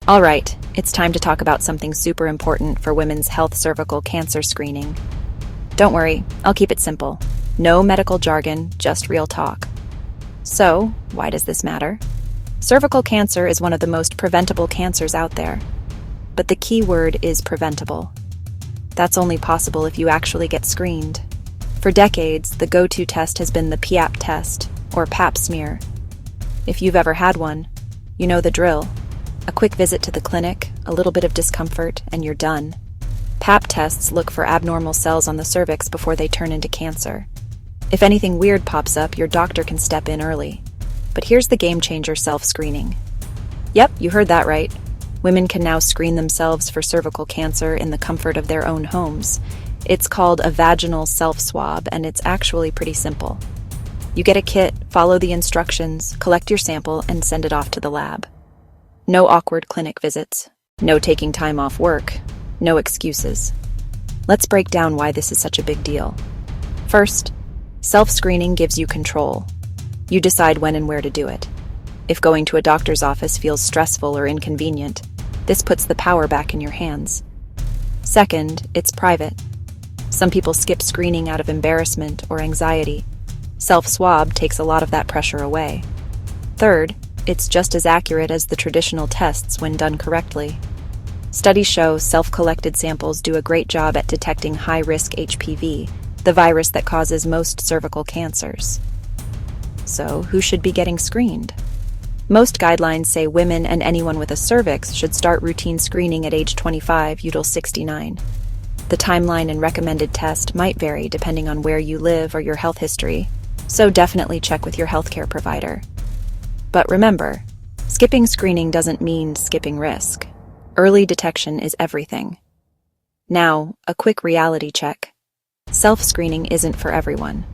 All right, it's time to talk about something super important for women's health: cervical cancer screening. Don't worry, I'll keep it simple. No medical jargon, just real talk. So, why does this matter? Cervical cancer is one of the most preventable cancers out there. But the key word is preventable. That's only possible if you actually get screened. For decades, the go-to test has been the PAP test, or pap smear. If you've ever had one, you know the drill. A quick visit to the clinic, a little bit of discomfort, and you're done. Pap tests look for abnormal cells on the cervix before they turn into cancer. If anything weird pops up, your doctor can step in early. But here's the game-changer: self-screening. Yep, you heard that right. Women can now screen themselves for cervical cancer in the comfort of their own homes. It's called a vaginal self-swab, and it's actually pretty simple. You get a kit, follow the instructions, collect your sample, and send it off to the lab. No awkward clinic visits. No taking time off work. No excuses. Let's break down why this is such a big deal. First, self-screening gives you control. You decide when and where to do it. If going to a doctor's office feels stressful or inconvenient, this puts the power back in your hands. Second, it's private. Some people skip screening out of embarrassment or anxiety. Self-swab takes a lot of that pressure away. Third, it's just as accurate as the traditional tests when done correctly. Studies show self-collected samples do a great job at detecting high-risk HPV, the virus that causes most cervical cancers. So, who should be getting screened? Most guidelines say women and anyone with a cervix should start routine screening at age 25 util 69. The timeline and recommended test might vary depending on where you live or your health history, so definitely check with your healthcare provider. But remember, skipping screening doesn't mean skipping risk. Early detection is everything. Now, a quick reality check. Self-screening isn't for everyone.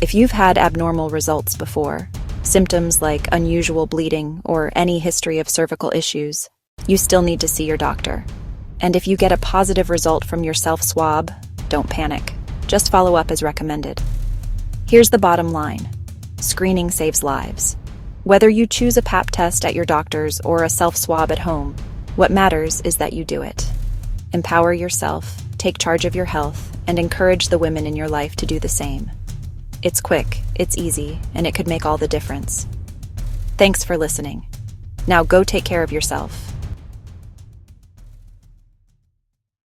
If you've had abnormal results before, symptoms like unusual bleeding or any history of cervical issues, you still need to see your doctor. And if you get a positive result from your self-swab, don't panic. Just follow up as recommended. Here's the bottom line. Screening saves lives. Whether you choose a pap test at your doctor's or a self-swab at home, what matters is that you do it. Empower yourself, take charge of your health, and encourage the women in your life to do the same. It's quick, it's easy, and it could make all the difference. Thanks for listening. Now go take care of yourself.